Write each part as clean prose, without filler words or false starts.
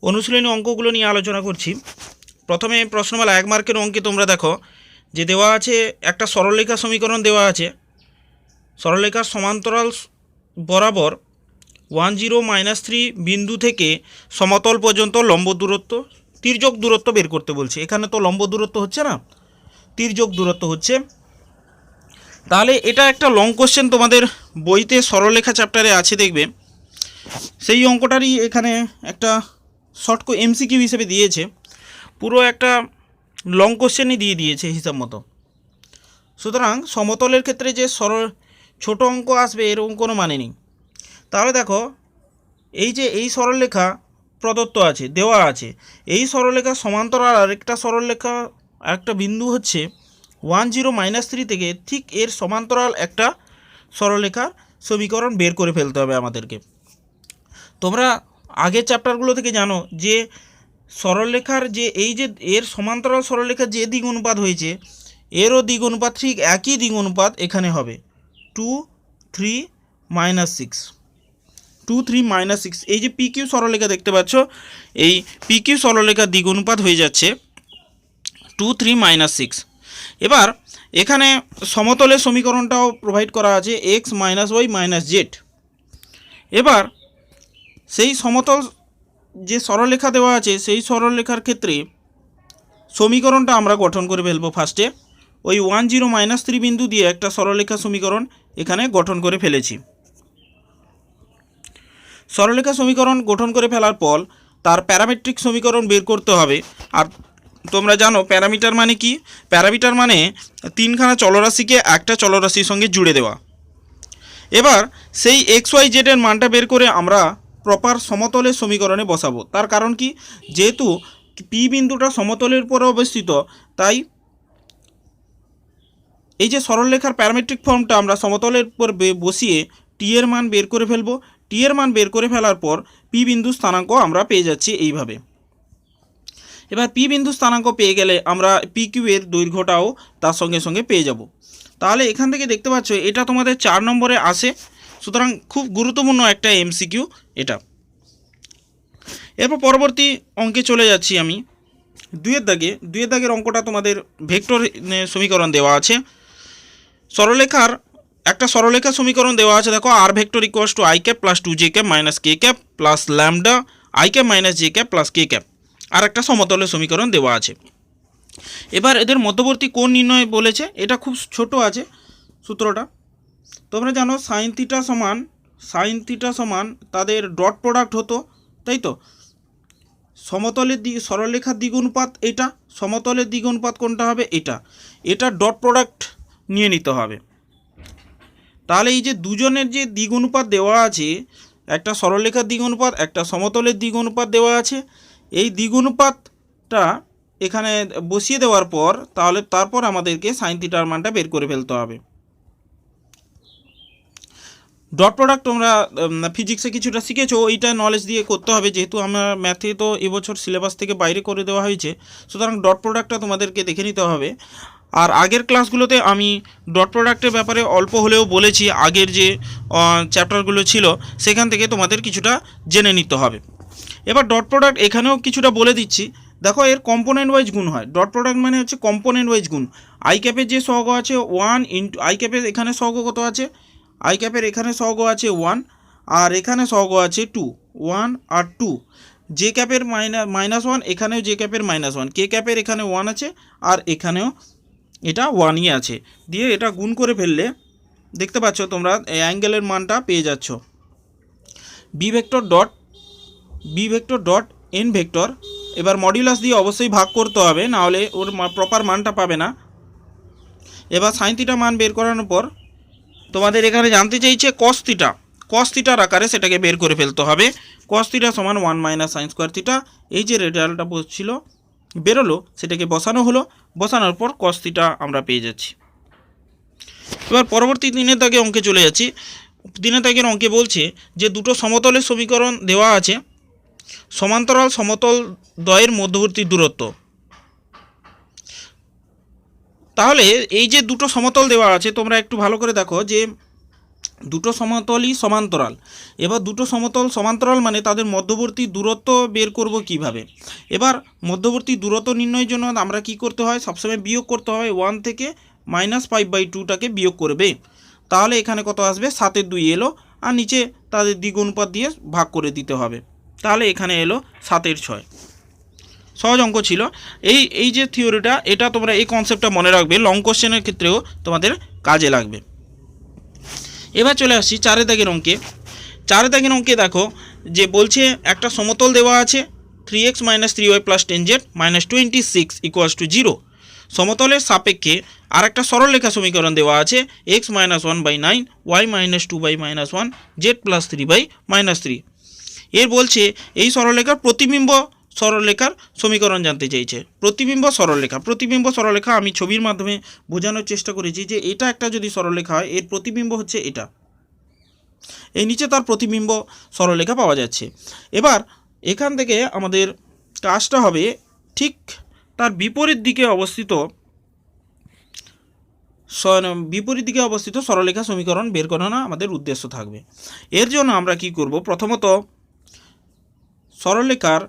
অনুশীলনী অঙ্কগুলো নিয়ে আলোচনা করছি। প্রথমে প্রশ্নমালা 1 মার্কের অঙ্কে তোমরা দেখো যে দেওয়া আছে একটা সরলরেখা সমীকরণ দেওয়া আছে। সরলরেখার সমান্তরাল বরাবর 10-3 বিন্দু থেকে সমতল পর্যন্ত লম্ব দূরত্ব তির্যক দূরত্ব বের করতে বলছে। এখানে তো লম্ব দূরত্ব হচ্ছে না, তির্যক দূরত্ব হচ্ছে। তাহলে এটা একটা লং কোশ্চেন, তোমাদের বইতে সরলরেখা চ্যাপ্টারে আছে দেখবে। সেই অঙ্কটারই এখানে একটা শর্ট এমসিকিউ হিসেবে দিয়েছে, পুরো একটা লং কোশ্চেনই দিয়ে দিয়েছে হিসাব মতো। সুতরাং সমতলের ক্ষেত্রে যে ছোট অঙ্ক আসবে এরকম কোনো মানে নেই। তাহলে দেখো এই যে এই সরলরেখা প্রদত্ত আছে, দেওয়া আছে, এই সরলরেখা সমান্তরাল আরেকটা সরলরেখা একটা বিন্দু হচ্ছে 10-3 থেকে ঠিক এর সমান্তরাল একটা সরলরেখার সমীকরণ বের করে ফেলতে হবে আমাদেরকে। তোমরা আগের চ্যাপ্টারগুলো থেকে জানো যে সরলরেখার যে এই যে এর সমান্তরাল সরলরেখার যে দিক অনুপাত হয়েছে এরও দিক অনুপাত ঠিক একই দিক অনুপাত এখানে হবে 2, 3, -6। 2, 3, -6 এই যে পিকিউ সরলরেখা দেখতে পাচ্ছ, এই পিকিউ সরলরেখার দিক অনুপাত হয়ে যাচ্ছে 2, 3, -6। এবার এখানে সমতলের সমীকরণটাও প্রোভাইড করা আছে x - y - z। এবার সেই সমতল যে সরলরেখা দেওয়া আছে সেই সরলরেখার ক্ষেত্রে সমীকরণটা আমরা গঠন করে ফেলবো। ফার্স্টে ওই 10-3 বিন্দু দিয়ে একটা সরলরেখা সমীকরণ এখানে গঠন করে ফেলেছি। সরলরেখা সমীকরণ গঠন করে ফেলার পর তার প্যারামেট্রিক সমীকরণ বের করতে হবে। আর তোমরা জানো প্যারামিটার মানে কি? প্যারামিটার মানে তিনখানা চলরাশিকে একটা চলরাশির সঙ্গে জুড়ে দেওয়া। এবার সেই XYZ এর মানটা বের করে আমরা প্রপার সমতলের সমীকরণে বসাবো। তার কারণ কি? যেহেতু পি বিন্দুটা সমতলের উপরে অবস্থিত, তাই এই যে সরলরেখার প্যারামেট্রিক ফর্মটা আমরা সমতলের উপর বসিয়ে টি এর মান বের করে ফেলবো। টি এর মান বের করে ফেলার পর পি বিন্দু স্থানাঙ্ক আমরা পেয়ে যাচ্ছি এইভাবে। এবার পি বিন্দু স্থানাঙ্ক পেয়ে গেলে আমরা পি কিউ এর দৈর্ঘ্যটাও তার সঙ্গে সঙ্গে পেয়ে যাব। তাহলে এখান থেকে দেখতে পাচ্ছ এটা তোমাদের 4 নম্বরে আসে। সুতরাং খুব গুরুত্বপূর্ণ একটা এমসিকিউ এটা। এরপর পরবর্তী অঙ্কে চলে যাচ্ছি আমি। 2 দাগের অঙ্কটা তোমাদের ভেক্টর সমীকরণ দেওয়া আছে। সরলরেখার একটা সরলরেখা সমীকরণ দেওয়া আছে। দেখো আর vector equals to i cap plus 2j cap minus k cap plus lambda i cap minus j cap plus k cap. আর একটা সমতলের সমীকরণ দেওয়া আছে। এবার এদের মধ্যবর্তী কোণ নির্ণয় বলেছে। এটা খুব ছোট আছে সূত্রটা। তোমরা জানো সাইন থিটা সমান তাদের ডট প্রোডাক্ট হতো, তাই তো? সমতলের দিক সরলরেখার দিক অনুপাত এটা, সমতলের দিক অনুপাত কোনটা হবে? এটা ডট প্রোডাক্ট নিয়ে নিতে হবে। তাহলে এই যে দুজনের যে দিক অনুপাত দেওয়া আছে, একটা সরলরেখার দিক অনুপাত একটা সমতলের দিক অনুপাত দেওয়া আছে, এই দিক অনুপাতটা এখানে বসিয়ে দেওয়ার পর তারপর আমাদেরকে সাইন থিটার মানটা বের করে ফেলতে হবে। ডট প্রোডাক্ট তোমরা ফিজিক্সে কিছুটা শিখেছো, ওইটা নলেজ দিয়ে করতে হবে। যেহেতু আমার ম্যাথে তো এবছর সিলেবাস থেকে বাইরে করে দেওয়া হয়েছে, সুতরাং ডট প্রোডাক্টটা তোমাদেরকে দেখে নিতে হবে। আর আগের ক্লাসগুলোতে আমি ডট প্রোডাক্টের ব্যাপারে অল্প হলেও বলেছি। আগের যে চ্যাপ্টারগুলো ছিল সেখান থেকে তোমাদের কিছুটা জেনে নিতে হবে। এবার ডট প্রোডাক্ট এখানেও কিছুটা বলে দিচ্ছি। দেখো এর কম্পোনেন্ট ওয়াইজ গুণ হয়। ডট প্রোডাক্ট মানে হচ্ছে কম্পোনেন্ট ওয়াইজ গুণ। আই ক্যাপের যে সহগ আছে 1 ইন্টু আই ক্যাপের এখানে সহগ কত আছে? আই ক্যাপের এখানে সহগ আছে 1 আর এখানে সহগ আছে 2, 1 আর 2। জে ক্যাপের -1, এখানেও জে ক্যাপের -1, কে ক্যাপের এখানে 1 আছে আর এখানেও এটা 1ই আছে। দিয়ে এটা গুণ করে ফেললে দেখতে পাচ্ছ তোমরা অ্যাঙ্গেলের মানটা পেয়ে যাচ্ছ। B vector dot N vector. এবার মডিউলাস দিয়ে অবশ্যই ভাগ করতে হবে, না হলে ওর প্রপার মানটা পাবে না। এবার সাইন থিটা মান বের করানোর পর তোমাদের এখানে জানতে চাইছে কস থিটার আকারে সেটাকে বের করে ফেলতে হবে। কস থিটা সমান 1 - sin স্কোয়ার থিটা। এই যে রেজাল্টটা বসছিল বেরোলো সেটাকে বসানো হলো, বসানোর পর কস থিটা আমরা পেয়ে যাচ্ছি। এবার পরবর্তী 3 দাগে অঙ্কে চলে যাচ্ছি। 3 দাগের অঙ্কে বলছে যে দুটো সমতলের সমীকরণ দেওয়া আছে। সমান্তরাল সমতল দ্বয়ের মধ্যবর্তী দূরত্ব। তাহলে এই যে দুটো সমতল দেওয়া আছে তোমরা একটু ভালো করে দেখো যে দুটো সমতলই সমান্তরাল। এবার দুটো সমতল সমান্তরাল মানে তাদের মধ্যবর্তী দূরত্ব বের করব কিভাবে। এবার মধ্যবর্তী দূরত্ব নির্ণয়ের জন্য আমরা কি করতে হয়, সবসময় বিয়োগ করতে হয়। 1 থেকে -5/2টাকে বিয়োগ করবে, তাহলে এখানে কত আসবে, 7/2 এলো, আর নিচে তাদের দ্বিগুণপাত দিয়ে ভাগ করে দিতে হবে, তাহলে এখানে এলো 7/6। সহজ অঙ্ক ছিল। এই যে থিওরিটা, এটা তোমরা এই কনসেপ্টটা মনে রাখবে, লং কোশ্চেনের ক্ষেত্রেও তোমাদের কাজে লাগবে। এবার চলে আসছি 4 দাগের অঙ্কে। 4 দাগের অঙ্কে দেখো যে বলছে একটা সমতল দেওয়া আছে 3x - 3y + 10z - 26 = 0। সমতলের সাপেক্ষে আর একটা সরলরেখা সমীকরণ দেওয়া আছে x - 1/9 y - 2/-1 z + 3/-3। এর বলছে এই সরলরেখার প্রতিবিম্ব সরলরেখার সমীকরণ জানতে চাইছে। প্রতিবিম্ব সরলরেখা আমি ছবির মাধ্যমে বোঝানোর চেষ্টা করেছি যে এটা একটা যদি সরলরেখা হয়, এর প্রতিবিম্ব হচ্ছে এটা, এই নিচে তার প্রতিবিম্ব সরলরেখা পাওয়া যাচ্ছে। এবার এখান থেকে আমাদের কাজটা হবে ঠিক তার বিপরীত দিকে অবস্থিত সরলরেখা সমীকরণ বের করানো আমাদের উদ্দেশ্য থাকবে। এর জন্য আমরা কি করব, প্রথমত সরলরেখার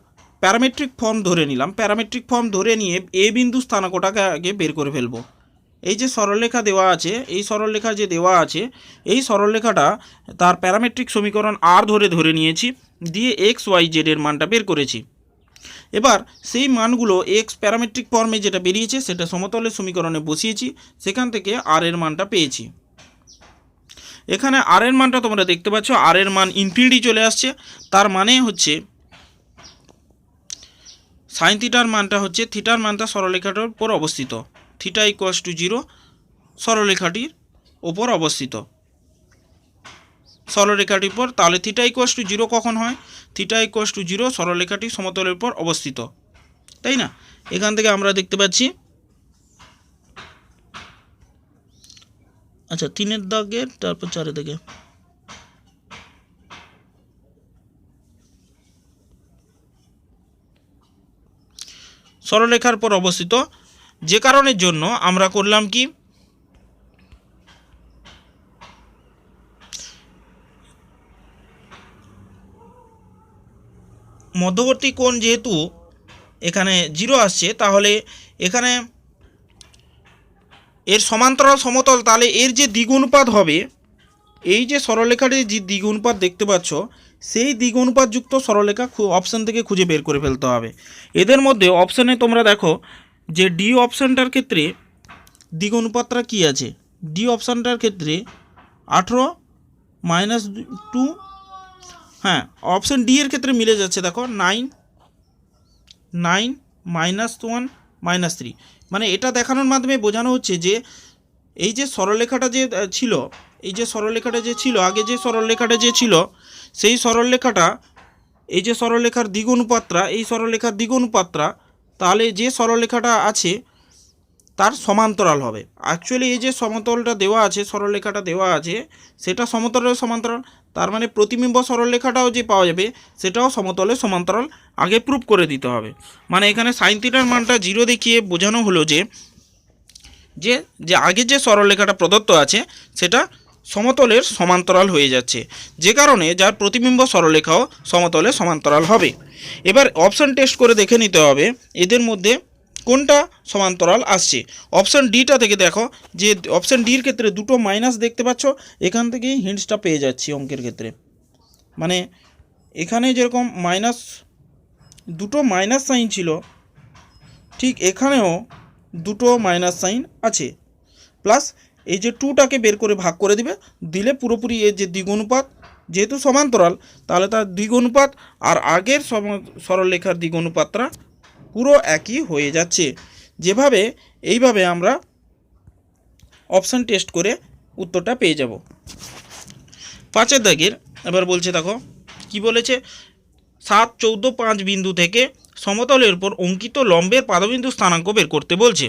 প্যারামেট্রিক ফর্ম ধরে নিলাম। প্যারামেট্রিক ফর্ম ধরে নিয়ে এ বিন্দু স্থানাঙ্কটাকে আগে বের করে ফেলব। এই যে সরলরেখা দেওয়া আছে, এই সরলরেখা যে দেওয়া আছে, এই সরলরেখাটা তার প্যারামেট্রিক সমীকরণ আর ধরে নিয়েছি, দিয়ে এক্স ওয়াই জেড এর মানটা বের করেছি। এবার সেই মানগুলো এক্স প্যারামেট্রিক ফর্মে যেটা বেরিয়েছে সেটা সমতলের সমীকরণে বসিয়েছি, সেখান থেকে আর এর মানটা পেয়েছি। এখানে আর এর মানটা তোমরা দেখতে পাচ্ছ, আর এর মান ইনফিনিটি চলে আসছে। তার মানে হচ্ছে সাইন থিটার মানটা হচ্ছে, থিটার মানটা সরলরেখাটার উপর অবস্থিত, থিটা = 0 সরলরেখাটির ওপর অবস্থিত, সরলরেখাটির উপর। তাহলে থিটা = 0 কখন হয়, থিটা = 0 সরলরেখাটি সমতলের উপর অবস্থিত, তাই না? এখান থেকে আমরা দেখতে পাচ্ছি, আচ্ছা 3 দাগে, তারপর 4 দাগে সরলরেখার উপর অবস্থিত, যে কারণের জন্য আমরা করলাম কি, মধ্যবর্তী কোণ যেহেতু এখানে 0 আসছে, তাহলে এখানে এর সমান্তরাল সমতল, তাহলে এর যে দ্বিগুণপাত হবে, এই যে সরলরেখাটির যে দ্বিগুণপাত দেখতে পাচ্ছ, সেই দ্বিগুণপাতযুক্ত সরলরেখা অপশান থেকে খুঁজে বের করে ফেলতে হবে। এদের মধ্যে অপশানে তোমরা দেখো যে ডি অপশানটার ক্ষেত্রে দ্বিগুণপাতটা কী আছে, ডি অপশানটার ক্ষেত্রে 18 - 2, হ্যাঁ অপশান ডি এর ক্ষেত্রে মিলে যাচ্ছে, দেখো 9 -1 -3। মানে এটা দেখানোর মাধ্যমে বোঝানো হচ্ছে যে এই যে সরলরেখাটা যে ছিল, এই যে সরলরেখাটা যে ছিল, আগে যে সরলরেখাটা যে ছিল, সেই সরলরেখাটা, এই যে সরলরেখার দ্বিগুণপাতটা, এই সরলরেখার দ্বিগুণপাতটা, তাহলে যে সরলরেখাটা আছে তার সমান্তরাল হবে। অ্যাকচুয়ালি এই যে সমতলটা দেওয়া আছে, সরলরেখাটা দেওয়া আছে, সেটা সমতলের সমান্তরাল, তার মানে প্রতিবিম্ব সরলরেখাটাও যে পাওয়া যাবে সেটাও সমতলের সমান্তরাল, আগে প্রুফ করে দিতে হবে। মানে এখানে সাইন থিটার মানটা 0 দেখিয়ে বোঝানো হলো যে যে আগে যে সরলরেখাটা প্রদত্ত আছে সেটা সমতলের সমান্তরাল হয়ে যাচ্ছে, যে কারণে যার প্রতিবিম্ব সরলরেখাও সমতলের সমান্তরাল হবে। এবার অপশান টেস্ট করে দেখে নিতে হবে এদের মধ্যে কোনটা সমান্তরাল আসছে। অপশান ডিটা থেকে দেখো যে অপশান ডির ক্ষেত্রে দুটো মাইনাস দেখতে পাচ্ছ, এখান থেকেই হিন্টসটা পেয়ে যাচ্ছি অঙ্কের ক্ষেত্রে। মানে এখানে যেরকম দুটো মাইনাস সাইন ছিল, ঠিক এখানেও দুটো মাইনাস সাইন আছে, প্লাস এই যে 2টাকে বের করে ভাগ করে দিলে পুরোপুরি এর যে দ্বিগুণপাত, যেহেতু সমান্তরাল তাহলে তার দ্বিগুণপাত আর আগের সরলরেখার দ্বিগুণপাতটা পুরো একই হয়ে যাচ্ছে। যেভাবে এইভাবে আমরা অপশান টেস্ট করে উত্তরটা পেয়ে যাব। 5 দাগের এবার বলছে, দেখো কি বলেছে, 7, 14, 5 বিন্দু থেকে সমতলের উপর অঙ্কিত লম্বের পাদবিন্দু স্থানাঙ্ক বের করতে বলছে।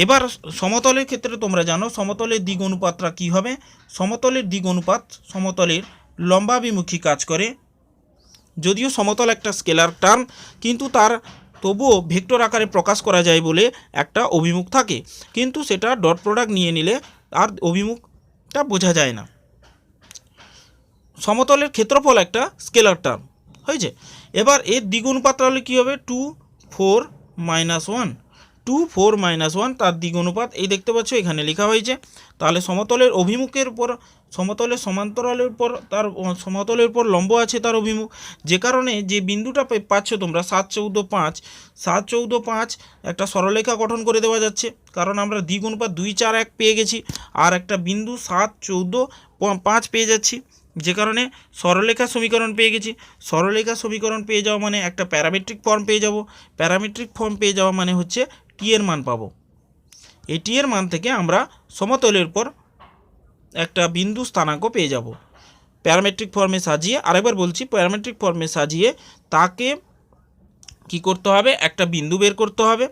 এবার সমতলের ক্ষেত্রে তোমরা জানো সমতলের দ্বিগুণপাতটা কী হবে, সমতলের দ্বিগুণপাত সমতলের লম্বাভিমুখী কাজ করে। যদিও সমতল একটা স্কেলার টার্ম, কিন্তু তার তবুও ভেক্টর আকারে প্রকাশ করা যায় বলে একটা অভিমুখ থাকে, কিন্তু সেটা ডট প্রোডাক্ট নিয়ে নিলে আর অভিমুখটা বোঝা যায় না। সমতলের ক্ষেত্রফল একটা স্কেলার টার্ম হয়েছে। এবার এর দ্বিগুণপাতটা হলে কী হবে, 2 4 -1, 2 4 -1 তার দ্বিগুণপাত এই দেখতে পাচ্ছ এখানে লেখা হয়েছে। তাহলে সমতলের অভিমুখের উপর, সমতলের সমান্তরালের উপর তার সমতলের উপর লম্ব আছে তার অভিমুখ, যে কারণে যে বিন্দুটা পাচ্ছ তোমরা 7 14 5, 7 14 5 একটা সরলরেখা গঠন করে দেওয়া যাচ্ছে, কারণ আমরা দ্বিগুণপাত 2 4 1 পেয়ে গেছি, আর একটা বিন্দু 7 14 5 পেয়ে যাচ্ছি, যে কারণে সরলরেখা সমীকরণ পেয়ে গেছি। সরলরেখা সমীকরণ পেয়ে যাওয়া মানে একটা প্যারামেট্রিক ফর্ম পেয়ে যাব। প্যারামেট্রিক ফর্ম পেয়ে যাওয়া মানে হচ্ছে টি এর মান পাবো। এই টি এর মান থেকে আমরা সমতলের উপর একটা বিন্দু স্থানাঙ্ক পেয়ে যাব। প্যারামেট্রিক ফর্মে সাজিয়ে, আরেকবার বলছি, প্যারামেট্রিক ফর্মে সাজিয়ে তাকে কি করতে হবে, একটা বিন্দু বের করতে হবে।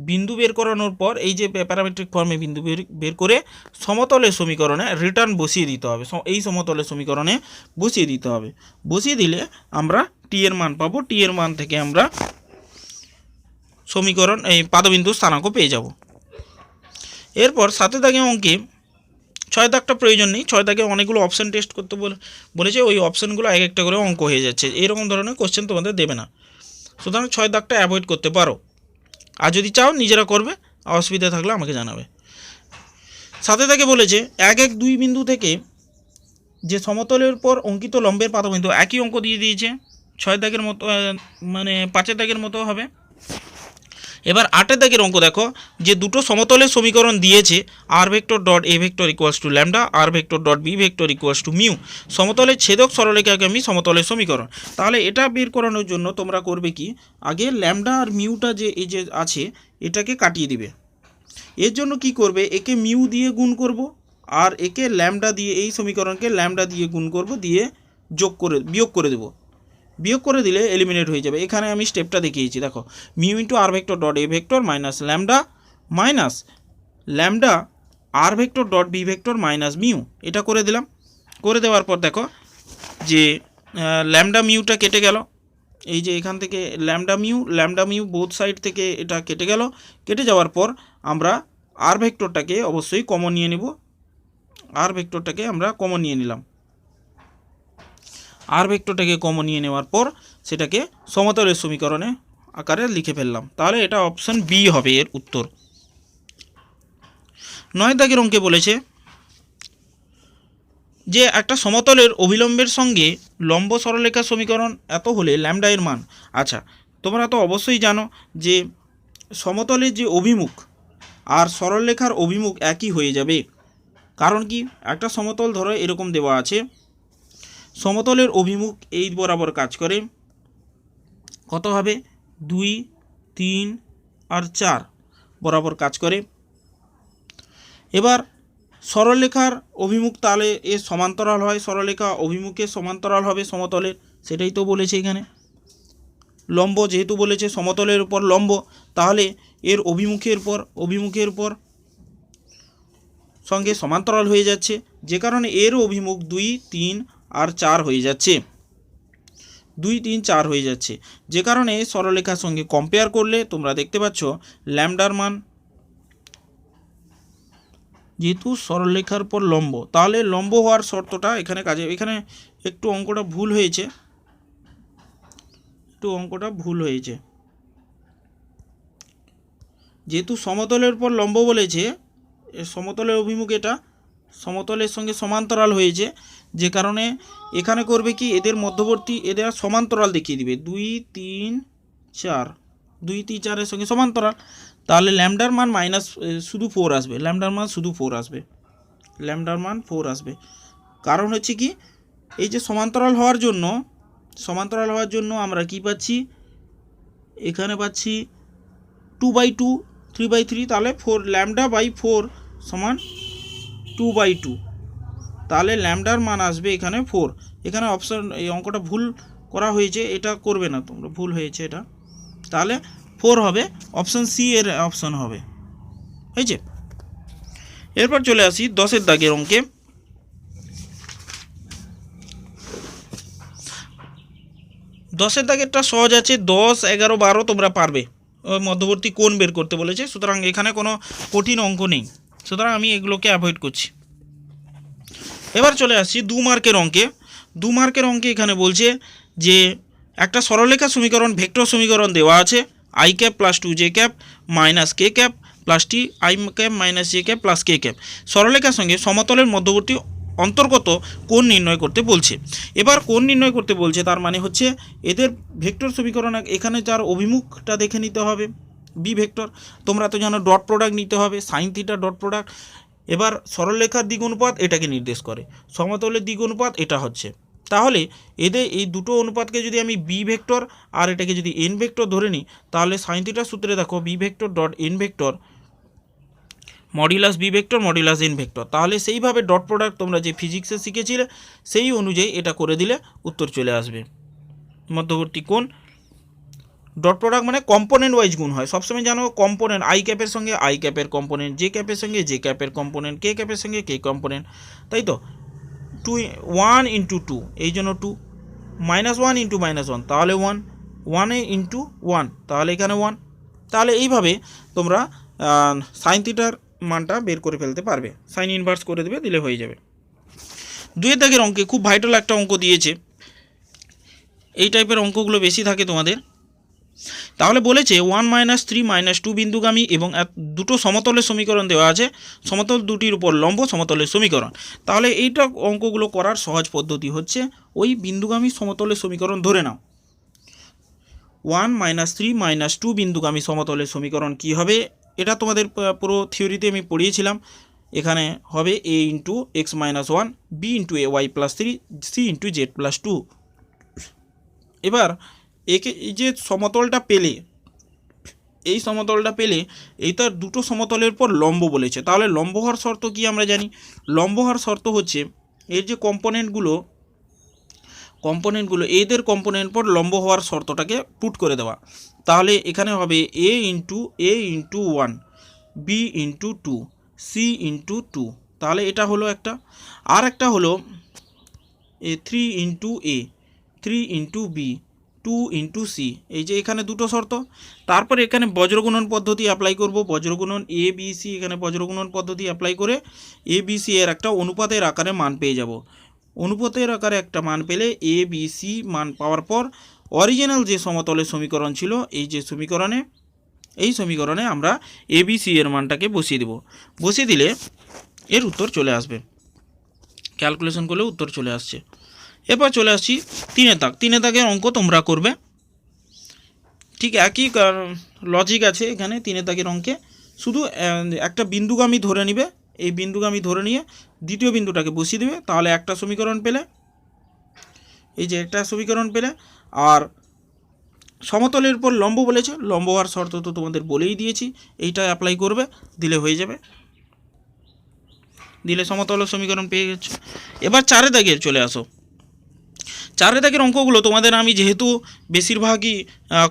বিন্দু বের করানোর পর এই যে প্যারামেট্রিক ফর্মে বিন্দু বের করে সমতলের সমীকরণে রিটার্ন বসিয়ে দিতে হবে, এই সমতলের সমীকরণে বসিয়ে দিতে হবে। বসিয়ে দিলে আমরা টি এর মান পাবো। টি এর মান থেকে আমরা সমীকরণ এই পাদবিন্দু স্থানাঙ্ক পেয়ে যাব। এরপর 7 দাগের অঙ্কে 6 দাগটা প্রয়োজন নেই, 6 দাগে অনেকগুলো অপশান টেস্ট করতে বলেছে, ওই অপশানগুলো এক একটা করে অঙ্ক হয়ে যাচ্ছে, এইরকম ধরনের কোশ্চেন তোমাদের দেবে না, সুতরাং 6 দাগটা অ্যাভয়েড করতে পারো। আর যদি চাও নিজেরা করবে, অসুবিধা থাকলে আমাকে জানাবে। 7 দাগে বলেছে 1 1 2 বিন্দু থেকে যে সমতলের উপর অঙ্কিত লম্বের পাদবিন্দু, একই অঙ্ক দিয়ে দিয়েছে, 6 দাগের মতো মানে 5 দাগের মতো হবে। এবার 8 দাগের অঙ্ক দেখো, যে দুটো সমতলের সমীকরণ দিয়েছে, আর vector dot A vector equals to lambda, R vector dot B vector equals to mu, সমতলের ছেদক সরলরেখাগামী সমতলের সমীকরণ। তাহলে এটা বের করানোর জন্য তোমরা করবে কি, আগে ল্যামডা আর মিউটা যে এই যে আছে এটাকে কাটিয়ে দিবে। এর জন্য কি করবে, একে মিউ দিয়ে গুণ করব, আর একে ল্যামডা দিয়ে, এই সমীকরণকে ল্যামডা দিয়ে গুণ করব, দিয়ে বিয়োগ করে দেবো। বিয়োগ করে দিলে এলিমিনেট হয়ে যাবে। এখানে আমি স্টেপটা দেখিয়েছি, দেখো, mu into R vector dot A vector minus lambda R vector dot B vector minus mu, এটা করে দিলাম। করে দেওয়ার পর দেখো যে ল্যামডা মিউটা কেটে গেল, এই যে এখান থেকে ল্যামডা মিউ বোথ সাইড থেকে এটা কেটে গেল। কেটে যাওয়ার পর আমরা আর ভেক্টরটাকে অবশ্যই কমন নিয়ে নেব, আর ভেক্টরটাকে আমরা কমন নিয়ে নিলাম। আর ভেক্টরটাকে কমন নিয়ে নেওয়ার পর সেটাকে সমতলের সমীকরণে আকারে লিখে ফেললাম। তাহলে এটা অপশান বি হবে এর উত্তর। 9 দাগের অঙ্কে বলেছে যে একটা সমতলের অভিলম্বের সঙ্গে লম্ব সরলরেখা সমীকরণ এত হলে ল্যামডা এর মান। আচ্ছা, তোমরা তো অবশ্যই জানো যে সমতলের যে অভিমুখ আর সরলরেখার অভিমুখ একই হয়ে যাবে। কারণ কি, একটা সমতল ধরো এরকম দেওয়া আছে, সমতলের অভিমুখ এই বরাবর কাজ করে, কত হবে, 2 3 আর 4 বরাবর কাজ করে। এবার সরলরেখার অভিমুখ তাহলে এর সমান্তরাল হয়, সরলরেখা অভিমুখে সমান্তরাল হবে সমতলের, সেটাই তো বলেছে এখানে। লম্ব যেহেতু বলেছে সমতলের উপর লম্ব, তাহলে এর অভিমুখের উপর সঙ্গে সমান্তরাল হয়ে যাচ্ছে, যে কারণে এর অভিমুখ 2 3 আর 4 হয়ে যাচ্ছে, 2 3 4 হয়ে যাচ্ছে, যে কারণে সরলরেখার সঙ্গে কম্পেয়ার করলে তোমরা দেখতে পাচ্ছ ল্যামডার মান, যেহেতু সরলরেখার পর লম্ব, তাহলে লম্ব হওয়ার শর্তটা এখানে কাজে, এখানে একটু অঙ্কটা ভুল হয়েছে, যেহেতু সমতলের পর লম্ব বলেছে, সমতলের অভিমুখ এটা সমতলের সঙ্গে সমান্তরাল হয়েছে, যে কারণে এখানে করবে কি, এদের মধ্যবর্তী এদের সমান্তরাল দেখিয়ে দিবে, 2 3 4 2 3 4 এর সঙ্গে সমান্তরাল। তাহলে ল্যামডার মান শুধু 4 আসবে, ল্যামডার মান 4 আসবে। কারণ হচ্ছে কি, এই যে সমান্তরাল হওয়ার জন্য আমরা কি পাচ্ছি, এখানে পাচ্ছি 2/2 3/3, তাহলে 4 ল্যামডা বাই 4 সমান 2/2, তাহলে ল্যামডার মান আসবে এখানে 4। এখানে অপশান, এই অঙ্কটা ভুল করা হয়েছে, এটা করবে না তোমরা, ভুল হয়েছে এটা, তাহলে 4 হবে, অপশান সি এর অপশান হবে, হয়েছে। এরপর চলে আসি 10 দাগের অঙ্কে। 10 দাগেরটা সহজ আছে, 10 11 12 তোমরা পারবে, ওই মধ্যবর্তী কোণ বের করতে বলেছে, সুতরাং এখানে কোনো কঠিন অঙ্ক নেই, সুতরাং আমি এগুলোকে অ্যাভয়েড করছি। এবার চলে আসছি 2 মার্কের অঙ্কে। 2 মার্কের অঙ্কে এখানে বলছে যে একটা সরলরেখা সমীকরণ ভেক্টর সমীকরণ দেওয়া আছে I cap plus 2 J cap minus K cap plus T I cap minus J cap plus K cap সরলরেখার সঙ্গে সমতলের মধ্যবর্তী অন্তর্গত কোণ নির্ণয় করতে বলছে। এবার কোণ নির্ণয় করতে বলছে তার মানে হচ্ছে এদের ভেক্টর সমীকরণ এখানে যার অভিমুখটা দেখে নিতে হবে বি ভেক্টর, তোমরা তো জানো ডট প্রোডাক্ট নিতে হবে সাইন থিটা ডট প্রোডাক্ট। এবার সরলরেখার দিক অনুপাত এটাকে নির্দেশ করে, সমতলের দিক অনুপাত এটা হচ্ছে। তাহলে এদের এই দুটো অনুপাতকে যদি আমি বি ভেক্টর আর এটাকে যদি এন ভেক্টর ধরে নিই তাহলে সাইন থিটার সূত্রে দেখো B vector dot N vector modulus B vector modulus N vector. তাহলে সেইভাবে ডট প্রোডাক্ট তোমরা যে ফিজিক্সে শিখেছিলে সেই অনুযায়ী এটা করে দিলে উত্তর চলে আসবে। মধ্যবর্তী কোণ ডট প্রোডাক্ট মানে কম্পোনেন্ট ওয়াইজ গুণ হয়, সবসময় জানো কম্পোনেন্ট আই ক্যাপের সঙ্গে আই ক্যাপের কম্পোনেন্ট, জে ক্যাপের সঙ্গে জে ক্যাপের কম্পোনেন্ট, কে ক্যাপের সঙ্গে কে কম্পোনেন্ট, তাই তো 1 ইন্টু 2 এই জন্য 2, -1 ইন্টু -1 তাহলে 1, 1 ইন্টু 1 তাহলে এখানে 1। তাহলে এইভাবে তোমরা সাইন থিটার মানটা বের করে ফেলতে পারবে, সাইন ইনভার্স করে দেবে দিলে হয়ে যাবে। 2 দাগের অঙ্কে খুব ভাইটাল একটা অঙ্ক দিয়েছে, এই টাইপের অঙ্কগুলো বেশি থাকে তোমাদের। তাহলে বলেছে 1 - 3 - 2 বিন্দুগামী এবং দুটো সমতলের সমীকরণ দেওয়া আছে, সমতল দুটির উপর লম্ব সমতলের সমীকরণ। তাহলে এইটা অঙ্কগুলো করার সহজ পদ্ধতি হচ্ছে ওই বিন্দুগামী সমতলের সমীকরণ ধরে নাও। 1 - 3 - 2 বিন্দুগামী সমতলের সমীকরণ কি হবে, এটা তোমাদের পুরো থিওরিতে আমি পড়িয়েছিলাম। এখানে হবে a into X minus 1 b into A Y plus 3 c into Z plus 2। এবার একে এই যে সমতলটা পেলে, এই সমতলটা পেলে এই তার দুটো সমতলের পর লম্ব বলেছে। তাহলে লম্ব হওয়ার শর্ত কি আমরা জানি, লম্ব হওয়ার শর্ত হচ্ছে এর যে কম্পোনেন্টগুলো এদের কম্পোনেন্ট পর লম্ব হওয়ার শর্তটাকে পুট করে দেওয়া। তাহলে এখানে হবে a into 1 b into 2 c into 2। তাহলে এটা হলো একটা, আর একটা হলো 3 into a 3 into b 2 into C, এই যে এখানে দুটো শর্ত। তারপরে এখানে বজ্রগুণন পদ্ধতি অ্যাপ্লাই করব, বজ্রগুণন এ বি সি, এখানে বজ্রগুণন পদ্ধতি অ্যাপ্লাই করে এ বি সি এর একটা অনুপাতের আকারে মান পেয়ে যাব। অনুপাতের আকারে একটা মান পেলে এ বি সি মান পাওয়ার পর অরিজিনাল যে সমতলের সমীকরণ ছিল এই সমীকরণে আমরা এ বি সি এর মানটাকে বসিয়ে দেব, বসিয়ে দিলে এর উত্তর চলে আসবে, ক্যালকুলেশন করলে উত্তর চলে আসছে। এরপর চলে আসছি 3 দাগের অঙ্ক তোমরা করবে, ঠিক একই লজিক আছে এখানে 3 দাগের অঙ্কে, শুধু একটা বিন্দুগামী ধরে নিবে, এই বিন্দুগামী ধরে নিয়ে দ্বিতীয় বিন্দুটাকে বসিয়ে দেবে, তাহলে একটা সমীকরণ পেলে, এই যে একটা সমীকরণ পেলে। আর সমতলের উপর লম্ব বলেছে, লম্ব হওয়ার শর্ত তো তোমাদের বলেই দিয়েছি, এইটা অ্যাপ্লাই করবে দিলে হয়ে যাবে, দিলে সমতলের সমীকরণ পেয়ে গেছো। এবার 4 দাগের চলে আসো। 4 দাগের অঙ্কগুলো তোমাদের আমি যেহেতু বেশিরভাগই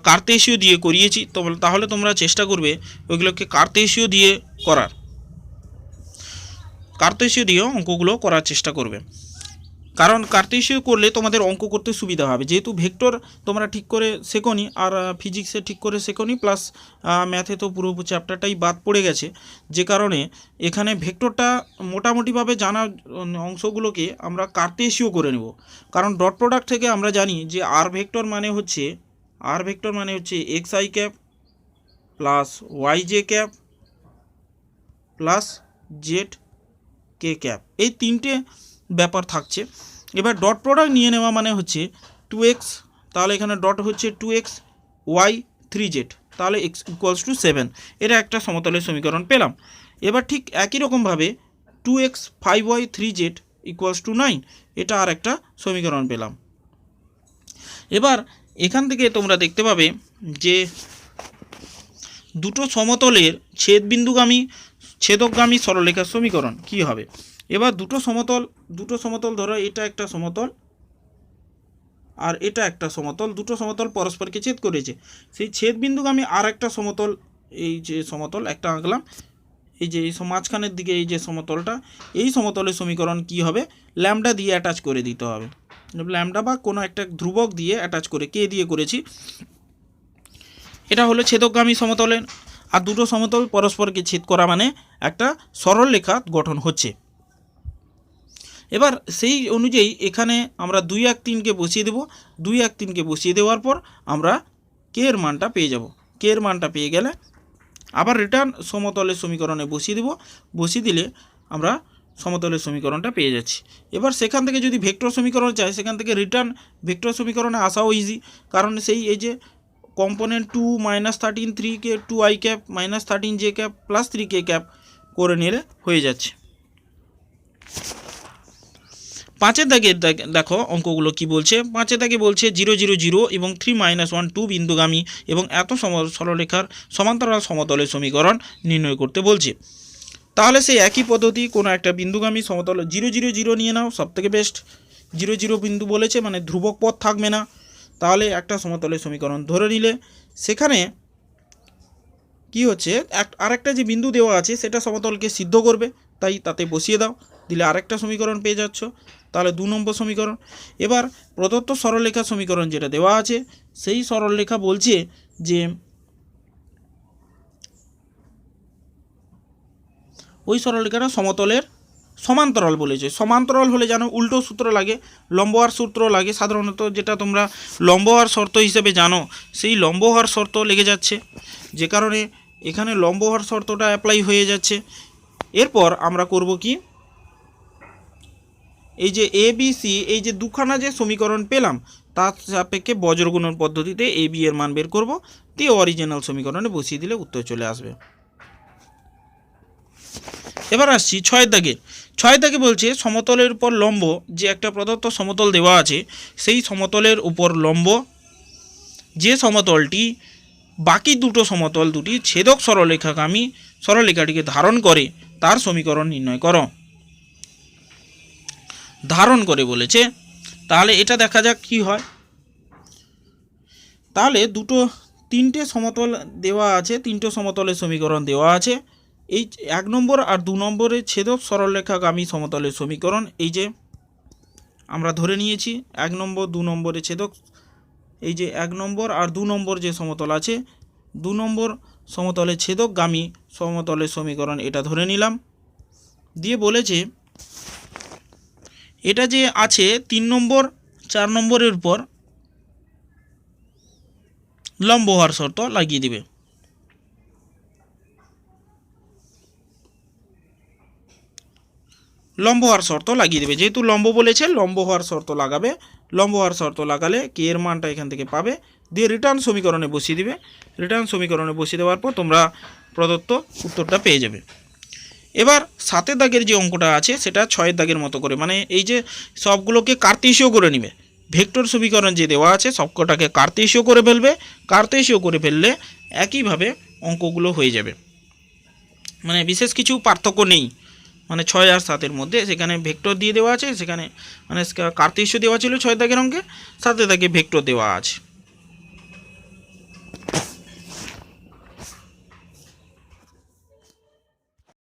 কার্তেশীয় দিয়ে করিয়েছি, তাহলে তোমরা চেষ্টা করবে ওইগুলোকে কার্তেশীয় দিয়ে করার, কার্তেশীয় দিয়েও অঙ্কগুলো করার চেষ্টা করবে, কারণ কার্তেশীয় করলে তোমাদের অঙ্ক করতে সুবিধা হবে। যেহেতু ভেক্টর তোমরা ঠিক করে শেখোনি আর ফিজিক্সে ঠিক করে শেখোনি, প্লাস ম্যাথে তো পুরো চ্যাপ্টারটাই বাদ পড়ে গেছে, যে কারণে এখানে ভেক্টরটা মোটামুটিভাবে জানা অংশগুলোকে আমরা কার্তেশীয় করে নেব। কারণ ডট প্রোডাক্ট থেকে আমরা জানি যে আর ভেক্টর মানে হচ্ছে X I cap plus Y J cap plus Z K cap, এই 3টে ব্যাপার থাকছে। এবার ডট প্রোডাক্ট নিয়ে নেওয়া মানে হচ্ছে 2x, তাহলে এখানে ডট হচ্ছে 2x y 3z, তাহলে x = 7, এটা একটা সমতলের সমীকরণ পেলাম। এবার ঠিক একই রকমভাবে 2x 5y 3z = 9, এটা আর একটা সমীকরণ পেলাম। এবার এখান থেকে তোমরা দেখতে পাবে যে দুটো সমতলের ছেদকগামী সরলরেখার সমীকরণ কি হবে। এবার দুটো সমতল ধরো, এটা একটা সমতল আর এটা একটা সমতল, দুটো সমতল পরস্পরকে ছেদ করেছে, সেই ছেদ বিন্দুগামী আর একটা সমতল, এই যে সমতল একটা আঁকলাম, এই যে এই মাঝখানের দিকে এই যে সমতলটা, এই সমতলের সমীকরণ কি হবে, ল্যামডা দিয়ে অ্যাটাচ করে দিতে হবে, ল্যামডা বা কোনো একটা ধ্রুবক দিয়ে অ্যাটাচ করে, কে দিয়ে করেছি, এটা হলো ছেদকগামী সমতলের। আর দুটো সমতল পরস্পরকে ছেদ করা মানে একটা সরল রেখা গঠন হচ্ছে। এবার সেই অনুযায়ী এখানে আমরা 2 1 3কে বসিয়ে দেব। 2 1 3কে বসিয়ে দেওয়ার পর আমরা কে এর মানটা পেয়ে যাব। কে এর মানটা পেয়ে গেলে আবার রিটার্ন সমতলের সমীকরণে বসিয়ে দেব। বসিয়ে দিলে আমরা সমতলের সমীকরণটা পেয়ে যাচ্ছি। এবার সেখান থেকে যদি ভেক্টর সমীকরণ চাই, সেখান থেকে রিটার্ন ভেক্টর সমীকরণে আসাও ইজি, কারণ সেই এই যে component 2 -13 3কে 2i cap -13j cap plus 3k cap করে নিলে হয়ে যাচ্ছে। 5 দাগে দেখো অঙ্কগুলো কি বলছে। 5 দাগে বলছে 0 0 0 এবং 3 -1 2 বিন্দুগামী এবং এত সরলরেখার সমান্তরাল সমতলের সমীকরণ নির্ণয় করতে বলছে। তাহলে সেই একই পদ্ধতি, কোনো একটা বিন্দুগামী সমতল 0 0 0 নিয়ে নাও, সবথেকে বেস্ট। 0 0 বিন্দু বলেছে মানে ধ্রুবক পথ থাকবে না। তাহলে একটা সমতলের সমীকরণ ধরে নিলে সেখানে কি হচ্ছে, আরেকটা যে বিন্দু দেওয়া আছে সেটা সমতলকে সিদ্ধ করবে, তাই তাতে বসিয়ে দাও, দিলে আরেকটা সমীকরণ পেয়ে যাচ্ছ। তাহলে 2 নম্বর সমীকরণ। এবার প্রদত্ত সরলরেখা সমীকরণ যেটা দেওয়া আছে, সেই সরলরেখা বলছে যে ওই সরলরেখাটা সমতলের সমান্তরাল বলেছে। সমান্তরাল হলে যেন উল্টো সূত্র লাগে, লম্ব হওয়ার সূত্র লাগে সাধারণত, যেটা তোমরা লম্ব হওয়ার শর্ত হিসেবে জানো, সেই লম্ব হওয়ার শর্ত লেগে যাচ্ছে, যে কারণে এখানে লম্ব হওয়ার শর্তটা অ্যাপ্লাই হয়ে যাচ্ছে। এরপর আমরা করব কি, এই যে এ বি সি, এই যে দুখানা যে সমীকরণ পেলাম তার সাপেক্ষে বজ্রগুণন পদ্ধতিতে এ বি এর মান বের করব, দিয়ে অরিজিনাল সমীকরণে বসিয়ে দিলে উত্তর চলে আসবে। এবার আসছি 6 দাগে। 6 দাগে বলছে সমতলের উপর লম্ব, যে একটা প্রদত্ত সমতল দেওয়া আছে সেই সমতলের উপর লম্ব যে সমতলটি বাকি দুটো সমতল দুটি ছেদক সরলরেখাগামী সরলরেখাটিকে ধারণ করে তার সমীকরণ নির্ণয় করো। ধারণ করে বলেছে, তাহলে এটা দেখা যাক কি হয়। তাহলে তিনটে সমতল দেওয়া আছে, তিনটে সমতলের সমীকরণ দেওয়া আছে। এই 1 নম্বর আর 2 নম্বরের ছেদক সরলরেখাগামী সমতলের সমীকরণ এই যে আমরা ধরে নিয়েছি 1 নম্বর 2 নম্বরের ছেদক, এই যে 1 নম্বর আর 2 নম্বর যে সমতল আছে, 2 নম্বর সমতলের ছেদকগামী সমতলের সমীকরণ এটা ধরে নিলাম। দিয়ে বলেছে এটা যে আছে 3 নম্বর 4 নম্বরের উপর লম্ব হওয়ার শর্ত লাগিয়ে দিবে। লম্ব হওয়ার শর্ত লাগিয়ে দেবে, যেহেতু লম্ব বলেছে লম্ব হওয়ার শর্ত লাগাবে। লম্ব হওয়ার শর্ত লাগালে কে এর মানটা এখান থেকে পাবে, দিয়ে রিটার্ন সমীকরণে বসিয়ে দিবে। রিটার্ন সমীকরণে বসিয়ে দেওয়ার পর তোমরা প্রদত্ত উত্তরটা পেয়ে যাবে। এবার 7 দাগের যে অঙ্কটা আছে সেটা 6 দাগের মতো করে, মানে এই যে সবগুলোকে কার্তেশীয় করে নেবে। ভেক্টর সমীকরণ যে দেওয়া আছে সবকটাকে কার্তেশীয় করে ফেলবে। কার্তেশীয় করে ফেললে একইভাবে অঙ্কগুলো হয়ে যাবে, মানে বিশেষ কিছু পার্থক্য নেই। মানে 6 আর 7-এর মধ্যে সেখানে ভেক্টর দিয়ে দেওয়া আছে, সেখানে মানে কার্তেশীয় দেওয়া ছিল 6 দাগের অঙ্কে, 7 দাগে ভেক্টর দেওয়া আছে।